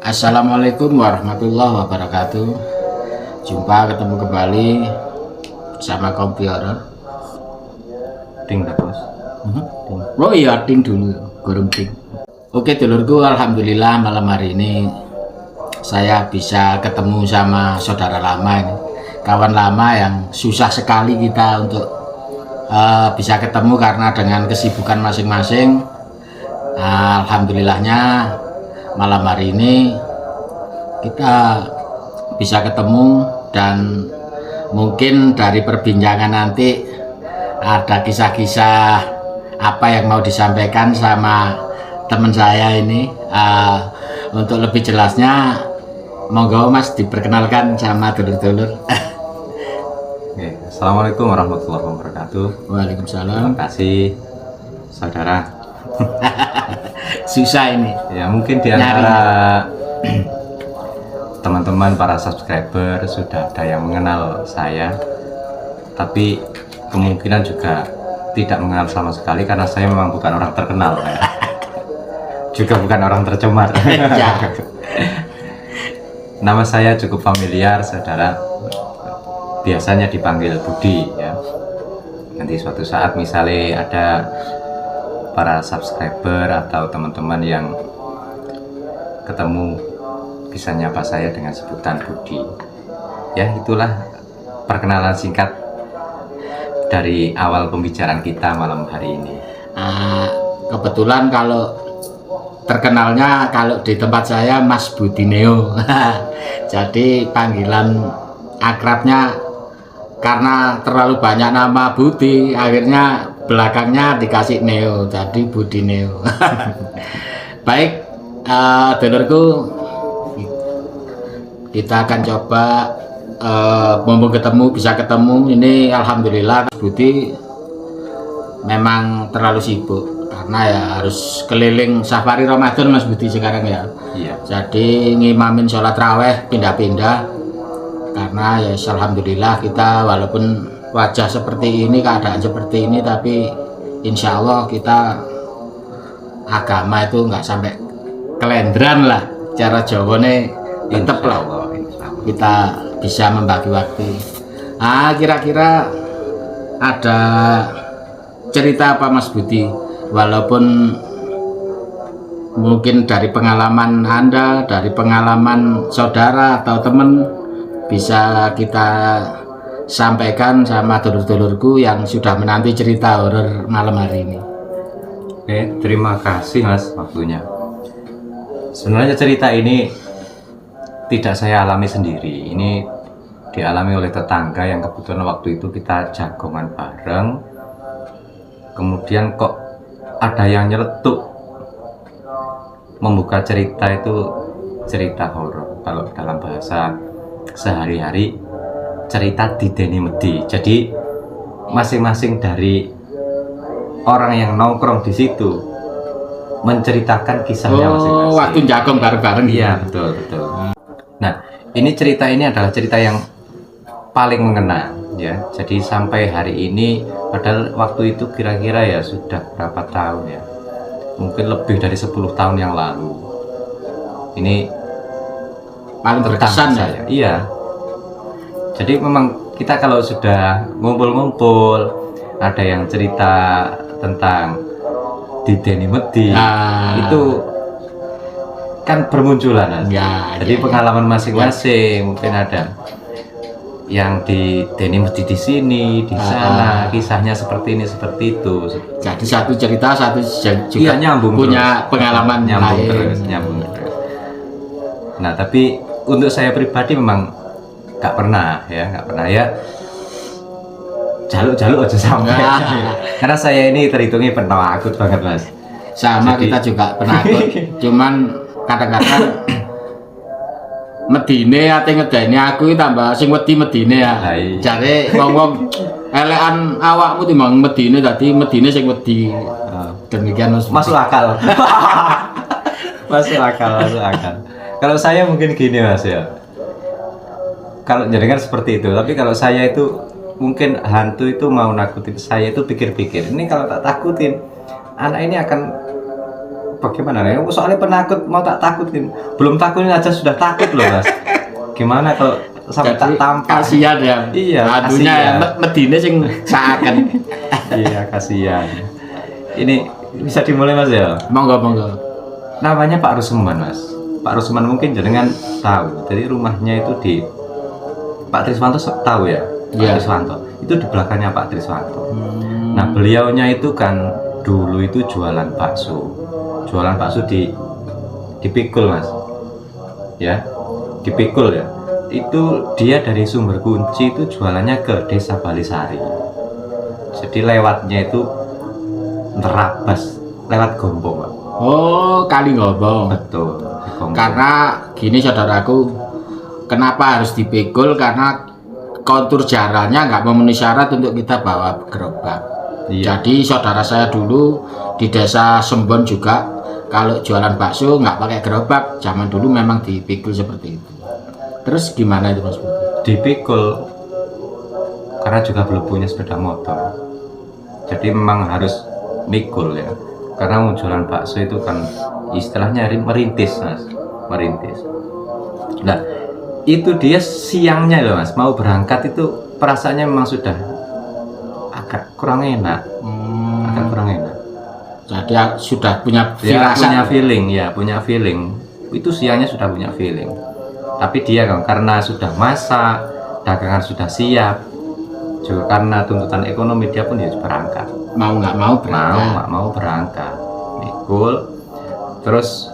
Assalamualaikum warahmatullahi wabarakatuh. Jumpa ketemu kembali bersama Kompi Horor. Ding bos. Oh iya, ding dulu, gurung ding. Oke dulurku, alhamdulillah malam hari ini saya bisa ketemu sama saudara lama ini, kawan lama yang susah sekali kita untuk bisa ketemu karena dengan kesibukan masing-masing. Alhamdulillahnya malam hari ini kita bisa ketemu, dan mungkin dari perbincangan nanti ada kisah-kisah apa yang mau disampaikan sama teman saya ini. Untuk lebih jelasnya monggo Mas diperkenalkan sama dulur-dulur. Assalamualaikum warahmatullahi wabarakatuh. Waalaikumsalam. Terima kasih saudara. Susah ini Ya mungkin di antara teman-teman para subscriber sudah ada yang mengenal saya, tapi kemungkinan juga tidak mengenal sama sekali karena saya memang bukan orang terkenal ya. Juga bukan orang tercemar. Nama saya cukup familiar saudara, biasanya dipanggil Budi ya. Nanti suatu saat misalnya ada para subscriber atau teman-teman yang ketemu bisa nyapa saya dengan sebutan Budi. Ya itulah perkenalan singkat dari awal pembicaraan kita malam hari ini. Kebetulan kalau terkenalnya kalau di tempat saya Mas Budineo. Jadi panggilan akrabnya karena terlalu banyak nama Budi, akhirnya belakangnya dikasih Neo, jadi Budi Neo. Baik, dulurku, kita akan coba mumpung ketemu, bisa ketemu ini. Alhamdulillah Budi memang terlalu sibuk karena ya harus keliling safari Ramadan Mas Budi sekarang ya. Iya. Jadi ngimamin sholat raweh pindah-pindah karena ya alhamdulillah kita walaupun wajah seperti ini, keadaan seperti ini, tapi insya Allah kita agama itu nggak sampai kelendran lah, cara Jawane tetap lah kita bisa membagi waktu. Kira-kira ada cerita apa Mas Budi, walaupun mungkin dari pengalaman Anda, dari pengalaman saudara atau teman, bisa kita sampaikan sama dulur-dulurku yang sudah menanti cerita horor malam hari ini. Oke, terima kasih Mas waktunya. Sebenarnya cerita ini tidak saya alami sendiri. Ini dialami oleh tetangga yang kebetulan waktu itu kita jagongan bareng. Kemudian kok ada yang nyeletuk membuka cerita itu cerita horor. Kalau dalam bahasa sehari-hari cerita dideni medi. Jadi masing-masing dari orang yang nongkrong di situ menceritakan kisahnya masing-masing. Waktu jagong bareng-bareng. Iya, betul. Nah, ini cerita ini adalah cerita yang paling mengena ya. Jadi sampai hari ini, padahal waktu itu kira-kira ya sudah berapa tahun ya? Mungkin lebih dari 10 tahun yang lalu. Ini paling berkesan ya. Iya. Jadi memang kita kalau sudah ngumpul-ngumpul, ada yang cerita tentang dideni medi, itu kan bermunculan ya. Jadi pengalaman masing-masing, mungkin ada yang di deni medi di sini, di sana, kisahnya seperti ini, seperti itu. Jadi satu cerita satu juga nyambung punya terus. pengalaman nyambung lain. nyambung terus. Nah, tapi untuk saya pribadi memang nggak pernah ya jaluk aja sampai. Karena saya ini terhitungnya penakut banget Mas. Sama Jadi- kita juga penakut. Cuman kadang-kadang medine ate ngedeni aku iki tambah sing wedi medine ya. Lah iya. Jare wong-wong elekan awakmu timbang medine dadi medine sing wedi. Demikian Mas. Masuk akal. Masuk akal. Kalau saya mungkin gini Mas ya. Kalau jaringan seperti itu, tapi kalau saya itu mungkin hantu itu mau nakutin saya itu pikir-pikir. Ini kalau tak takutin, anak ini akan bagaimana ya? Soalnya penakut mau tak takutin. Belum takutin aja sudah takut loh Mas. Gimana kalau sampai tak tampak? Kasihan ya. Iya, Hantunya kasihan. medine sing seakan. Iya, kasihan. Ini bisa dimulai Mas ya. Monggo. Namanya Pak Rusman Mas. Pak Rusman mungkin jenengan tahu. Jadi rumahnya itu di Pak Triswanto tahu ya. Pak Iya. Triswanto itu di belakangnya Pak Triswanto. Nah beliaunya itu kan dulu itu jualan bakso dipikul Mas. Ya, dipikul ya. Itu dia dari Sumber Kunci itu jualannya ke Desa Balisari. Jadi lewatnya itu nerabas lewat Gombong Pak. Oh, kali ngobong. Betul. di Gombong. Karena gini saudaraku, kenapa harus dipikul? Karena kontur jalannya nggak memenuhi syarat untuk kita bawa gerobak. Iya. Jadi saudara saya dulu di desa Sembon juga kalau jualan bakso nggak pakai gerobak. Zaman dulu memang dipikul seperti itu. Terus gimana itu Mas Budi? Dipikul karena juga belum punya sepeda motor. Jadi memang harus mikul ya. Karena mau jualan bakso itu kan istilahnya merintis Mas, merintis. Nah itu dia siangnya loh Mas, mau berangkat itu perasaannya memang sudah agak kurang enak, agak kurang enak. Jadi sudah punya Dia firasat. punya feeling. Itu siangnya sudah punya feeling. Tapi dia kan karena sudah masak, dagangan sudah siap, juga karena tuntutan ekonomi dia pun harus berangkat. Mau nggak mau berangkat. Nggak mau berangkat, mikul. Terus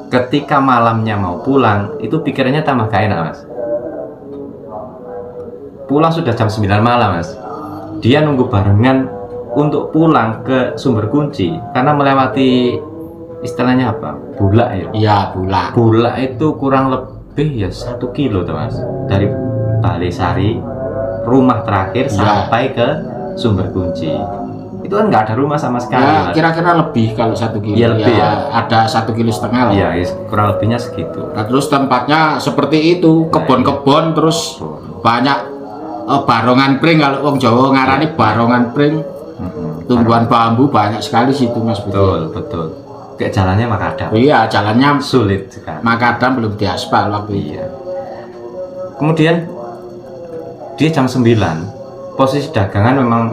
ketika malamnya mau pulang, itu pikirannya tambah gak enak Mas. Pulang sudah jam 9 malam Mas. Dia nunggu barengan untuk pulang ke Sumber Kunci karena melewati istilahnya apa? Bulak ya. Iya, bulan. Bulak itu kurang lebih ya 1 kilo tuh Mas. Dari Balisari rumah terakhir Iya. sampai ke Sumber Kunci. Itu kan nggak ada rumah sama sekali Ya, Mas. kira-kira lebih kalau 1 kilo. Iya, lebih ya. Ada 1,5 kilo lah. Iya, kurang lebihnya segitu. Nah, terus tempatnya seperti itu, kebon-kebon, terus banyak barongan pring, kalau wong Jawa ngarani barongan pring. Tumbuhan bambu banyak sekali situ Mas Budi. Betul. Kayak jalannya makadam. Iya, jalannya Sulit sekali. makadam belum diaspal waktu itu. Iya. Kemudian dia jam 9. Posisi dagangan memang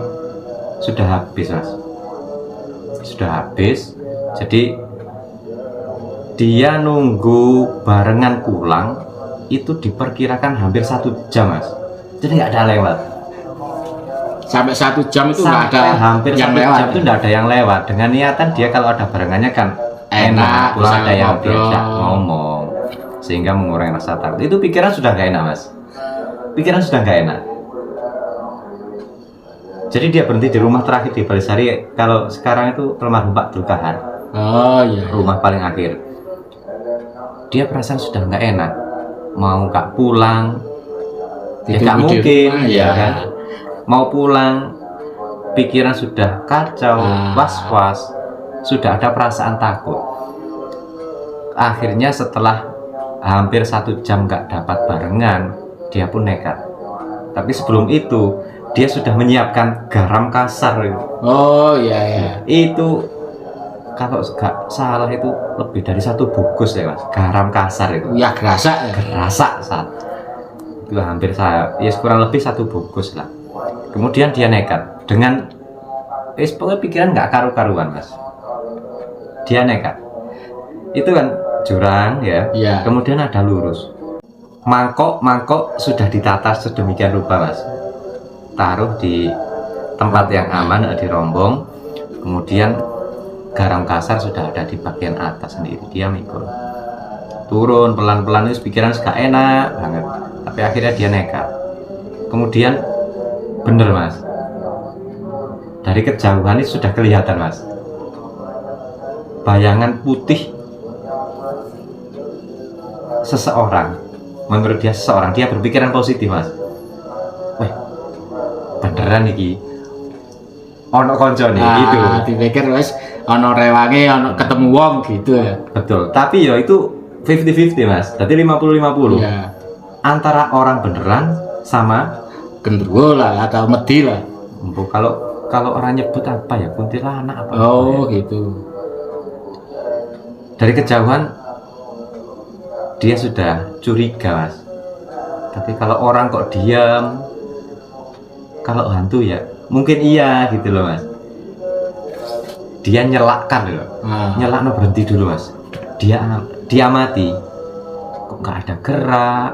sudah habis Mas. Sudah habis. Jadi dia nunggu barengan pulang itu diperkirakan hampir 1 jam Mas. Jadi nggak ada lewat. Sampai 1 jam itu nggak ada Sampai hampir yang 1 lewat. jam itu nggak ada yang lewat. Dengan niatan dia kalau ada barengannya kan Enak, pulang bisa ada yang ngobrol. diajak ngomong sehingga mengurangi rasa takut. Itu pikiran sudah nggak enak Mas. Pikiran sudah nggak enak. Jadi dia berhenti di rumah terakhir di Balisari. Kalau sekarang itu almarhum Pak Dulkahar, Oh iya. rumah paling akhir. Dia perasaan sudah nggak enak, mau nggak pulang, ya Tidur nggak di mungkin, rumah, ya ya. kan? Mau pulang, pikiran sudah kacau, was-was, sudah ada perasaan takut. Akhirnya setelah hampir 1 jam nggak dapat barengan, dia pun nekat. Tapi sebelum itu dia sudah menyiapkan garam kasar itu. Oh iya. Itu kalau nggak salah itu lebih dari 1 bungkus ya Mas, garam kasar itu. Ya gerasa ya. Gerasa saat itu hampir saya ya kurang lebih 1 bungkus lah. Kemudian dia nekat dengan pokoknya pikiran nggak karu-karuan Mas. Dia nekat. Itu kan jurang ya. Iya. Kemudian ada lurus. Mangkok sudah ditata sedemikian rupa Mas. Taruh di tempat yang aman, di rombong. Kemudian garam kasar sudah ada di bagian atas sendiri. Dia mikul. Turun pelan-pelan itu pikiran suka enak banget. Tapi akhirnya dia nekat. Kemudian bener Mas. Dari kejauhan itu sudah kelihatan Mas. bayangan putih seseorang. Menurut dia seseorang, dia berpikiran positif mas. Wah, beneran iki ono konco nih gitu. Dipikir wes ono rewange, ono ketemu wong gitu ya. Betul, tapi ya itu 50-50 mas, jadi 50-50 Ya, antara orang beneran sama genderuwo lah atau medi lah. kalau orang nyebut apa ya, kuntilanak apa Oh ya. gitu. Dari kejauhan dia sudah curiga mas, tapi kalau orang kok diam, kalau hantu ya mungkin iya gitu loh mas. Dia nyelakkan loh, nyelak berhenti dulu mas. Dia mati, kok nggak ada gerak,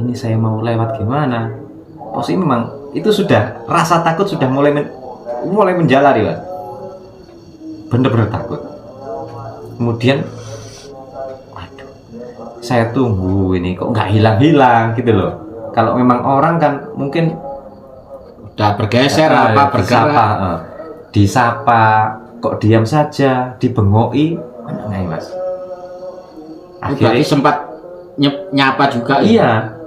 ini saya mau lewat gimana. Posisi memang itu sudah rasa takut sudah mulai menjalari mas, bener-bener takut. Kemudian waduh, saya tunggu ini kok nggak hilang-hilang gitu loh. Kalau memang orang kan mungkin udah bergeser apa bergerak, disapa kok diam saja, dibengoi mana mas. Akhirnya sempat nyapa juga. Iya.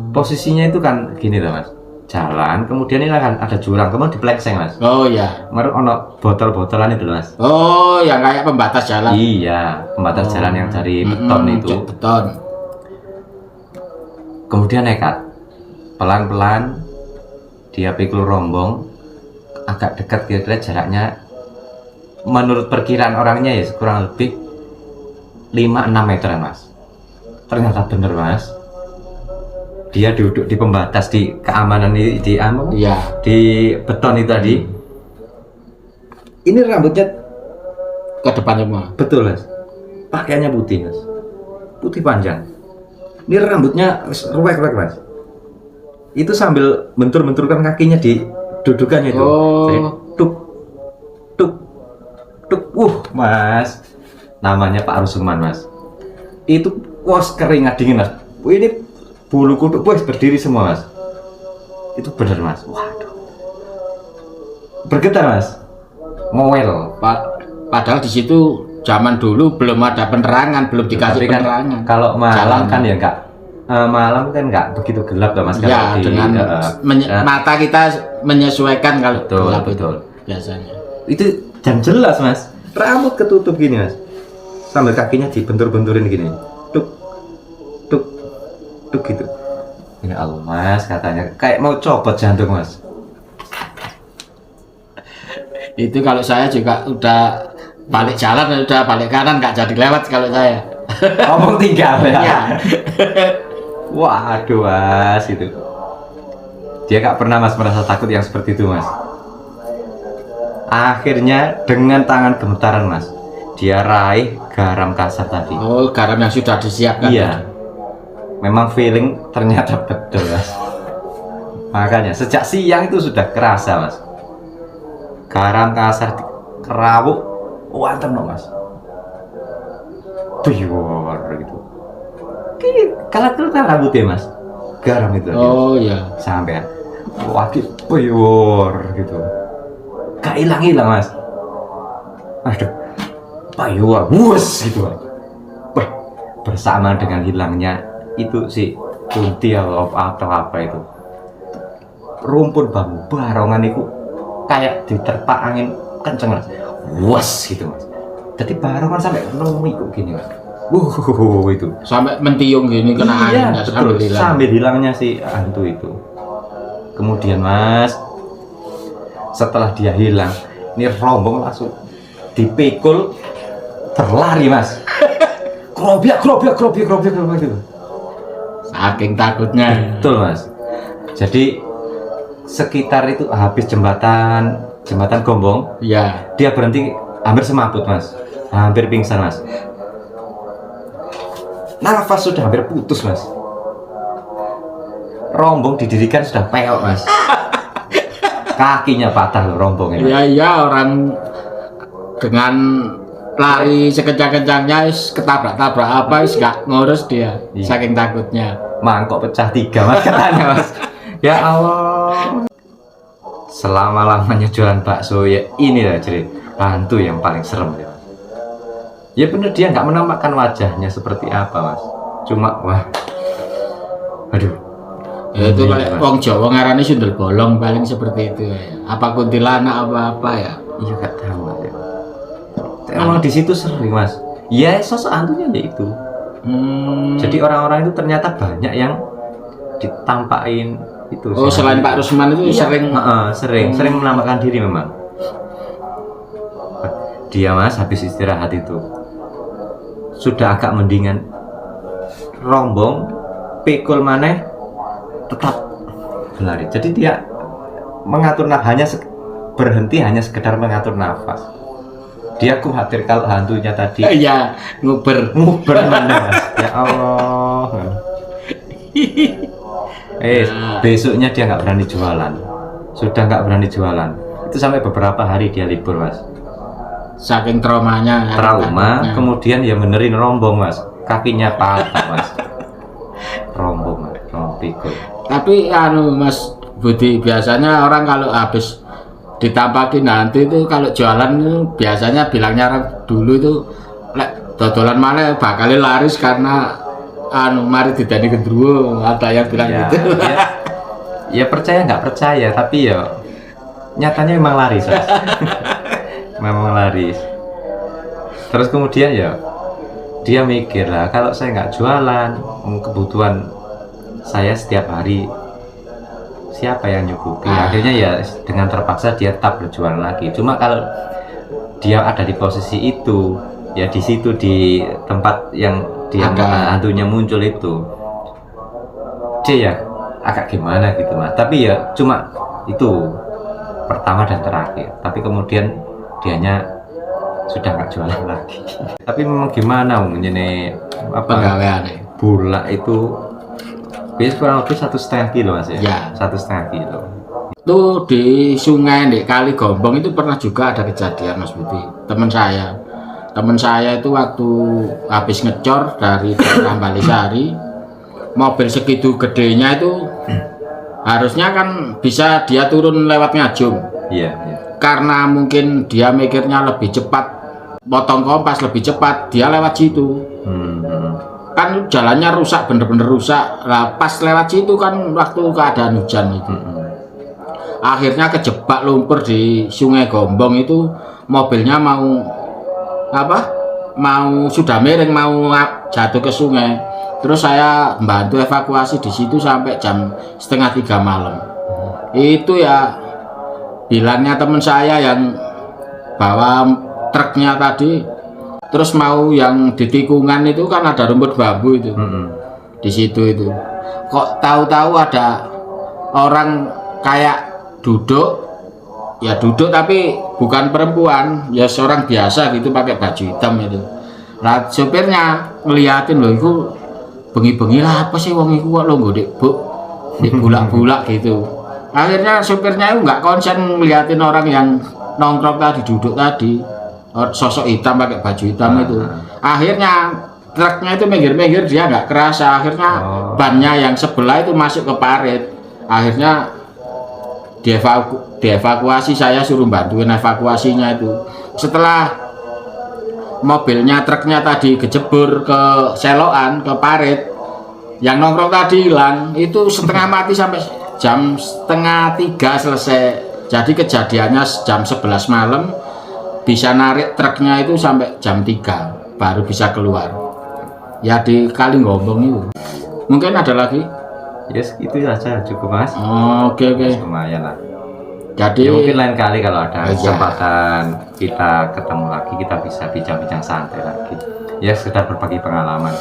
Posisinya itu kan gini loh mas, jalan kemudian ini kan ada jurang, kemudian diplekseng mas. Oh iya. Baru ono botol-botolan itu mas. Oh yang kayak pembatas jalan. Iya, pembatas jalan yang dari beton itu. Beton. Kemudian nekat, pelan-pelan dia pikul rombong, agak dekat kira-kira jaraknya. Menurut perkiraan orangnya ya kurang lebih 5-6 meteran mas. Ternyata bener mas. Dia duduk di pembatas di keamanan Iya. di beton itu tadi. Ini rambutnya Ke depan semua. betul mas. Pakaiannya putih mas, putih panjang. Ini rambutnya ruwek-ruwek mas. Itu sambil bentur-benturkan kakinya di dudukannya itu. Jadi, tuk tuk tuk. Mas, namanya Pak Rusuman mas. Itu was keringat dingin mas. Ini bulu kuduk berdiri semua mas. Itu benar mas. Waduh, bergetar mas, ngowel. Padahal di situ zaman dulu belum ada penerangan, belum dikasih penerangan. Kalau malam kan ya enggak, malam kan enggak begitu gelap loh mas. Ya dengan mata kita menyesuaikan kalau gelap itu biasanya. Itu jam jelas mas, rambut ketutup gini mas, sambil kakinya dibentur-benturin gini, tuk tuk tuk gitu. Ya Allah mas, katanya kayak mau copot jantung mas. Itu kalau saya juga udah balik jalan, udah balik kanan nggak jadi lewat kalau saya. Ngomong tinggal ya. Iya. Waduh mas, itu dia gak pernah mas merasa takut yang seperti itu mas. Akhirnya dengan tangan gemetaran mas, dia raih garam kasar tadi. Oh, garam yang sudah disiapkan. Iya, memang feeling ternyata betul mas. Makanya sejak siang itu sudah kerasa mas, garam kasar kerawuk wantem no mas, biwor gitu. Kalau rambutnya mas, garam itu. Oh iya. Sampai wakil biwor gitu. Gak hilang-hilang mas. Aduh, biwor, wus gitu. Wah, bersama dengan hilangnya itu si kunti atau apa itu, rumput bambu barongan itu kayak diterpa angin kenceng mas, wus gitu mas. Jadi barongan sampai nemu gini mas. Itu Sampai mentiung gini kena iya, angin betul, sambil hilangnya si hantu itu. Kemudian mas, setelah dia hilang, ini rombong langsung dipikul berlari mas. Krobiak gitu. Saking takutnya. Betul mas. Jadi sekitar itu habis jembatan Gombong, Iya. dia berhenti hampir semaput mas, hampir pingsan mas. Nafas sudah hampir putus mas. Rombong didirikan sudah peok mas. Kakinya patah loh rombongnya. Iya orang dengan lari sekencang-kencangnya ketabrak-tabrak apa gak ngurus dia. Iya. Saking takutnya. Mangkok pecah 3 mas katanya mas. Ya Allah. Selama-lamanya jualan bakso ya ini lah jadi hantu yang paling serem ya. Ya bener, dia nggak menampakkan wajahnya seperti apa mas, cuma wah, aduh. Ya itu kayak wong Jawa ngarani sundel bolong paling seperti itu ya. Apa kuntilanak apa ya? Iya gak tahu mas ya. Emang di situ sering mas. Ya sosok hantunya ya itu. Jadi orang-orang itu ternyata banyak yang ditampakin itu. Oh selain Pak Rusman itu iya, sering menampakkan diri memang. Dia mas habis istirahat itu sudah agak mendingan, rombong pikul maneh tetap berlari. Jadi dia mengatur nafas, berhenti hanya sekedar mengatur nafas. Dia khawatir kalau hantunya tadi iya nguber mana mas. Ya Allah. Besoknya dia nggak berani jualan, sudah nggak berani jualan. Itu sampai beberapa hari dia libur mas. Saking trauma, kemudian ya benerin rombong mas, kakinya patah mas. Rombong pikul. Tapi anu Mas Budi, biasanya orang kalau habis ditampakin nanti itu kalau jualan itu biasanya bilangnya orang dulu itu lek dodolan mana bakal laris karena anu mari didani gendruwo, ada yang bilang ya, gitu. Ya percaya nggak percaya, tapi ya nyatanya memang laris mas. Memang laris. Terus kemudian ya dia mikir lah, kalau saya nggak jualan, kebutuhan saya setiap hari siapa yang nyukupi? Akhirnya ya dengan terpaksa dia tetap berjualan lagi. Cuma kalau dia ada di posisi itu, ya di situ di tempat yang dia hantunya muncul itu, dia ya agak gimana gitu mas. Tapi ya cuma itu pertama dan terakhir. Tapi kemudian dianya sudah nggak jualan lagi. Tapi memang gimana ini apa bola itu biasanya kurang lebih 1,5 kilo mas ya? 1,5 kilo. Itu di sungai di Kali Gombong itu pernah juga ada kejadian mas Budi. Teman saya itu waktu habis ngecor dari daerah Balisari, mobil segitu gedenya itu harusnya kan bisa dia turun lewat Ngajum. Iya. Karena mungkin dia mikirnya lebih cepat, potong kompas lebih cepat, dia lewat situ. Kan jalannya rusak, bener-bener rusak. Lah pas lewat situ kan waktu keadaan hujan itu. Akhirnya kejebak lumpur di Sungai Gombong itu, mobilnya mau sudah miring, mau jatuh ke sungai. Terus saya membantu evakuasi di situ sampai jam 2:30 malam. Itu ya bilangnya teman saya yang bawa truknya tadi, terus mau yang di tikungan itu kan ada rumput bambu itu. Di situ itu kok tahu-tahu ada orang kayak duduk tapi bukan perempuan, ya seorang biasa gitu pakai baju hitam itu. Nah sopirnya ngeliatin loh, itu bengi-bengi lah apa sih wong iku kok lo di bulak-bulak gitu. Akhirnya sopirnya itu nggak konsen ngeliatin orang yang nongkrong tadi, duduk tadi, sosok hitam pakai baju hitam itu. Akhirnya truknya itu minggir-minggir, dia nggak kerasa. Akhirnya bannya yang sebelah itu masuk ke parit. Akhirnya dievakuasi, saya suruh bantuin evakuasinya itu. Setelah mobilnya, truknya tadi kejebur ke selokan, ke parit, yang nongkrong tadi hilang, itu setengah mati sampai jam 2:30 selesai. Jadi kejadiannya jam 11 malam, bisa narik truknya itu sampai jam 3 baru bisa keluar. Ya di Kali Gombong itu. Mungkin ada lagi? Yes, itu saja cukup mas. Oke. Lumayan lah. Jadi ya, mungkin lain kali kalau ada kesempatan kita ketemu lagi, kita bisa bincang-bincang santai lagi. Ya sekedar berbagi pengalaman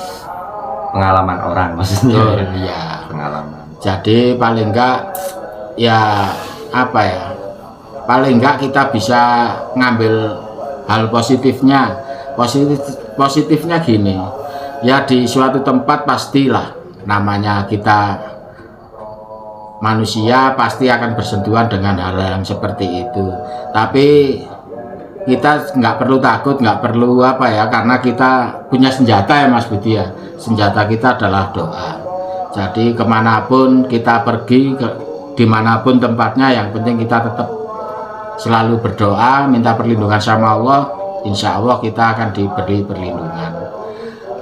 orang maksudnya. Iya. Pengalaman. Jadi paling enggak ya apa ya? Paling enggak kita bisa ngambil hal positifnya. Positifnya gini. Ya di suatu tempat pastilah namanya kita manusia pasti akan bersentuhan dengan hal yang seperti itu. Tapi kita nggak perlu takut, nggak perlu apa ya, karena kita punya senjata ya Mas Budi ya. Senjata kita adalah doa. Jadi kemanapun kita pergi, dimanapun tempatnya, yang penting kita tetap selalu berdoa, minta perlindungan sama Allah, insya Allah kita akan diberi perlindungan.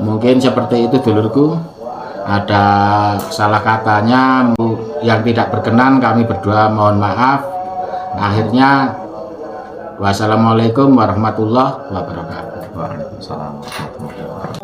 Mungkin seperti itu dulurku, ada salah katanya yang tidak berkenan, kami berdua mohon maaf. Akhirnya wassalamualaikum warahmatullahi wabarakatuh. Waalaikumsalam warahmatullahi wabarakatuh.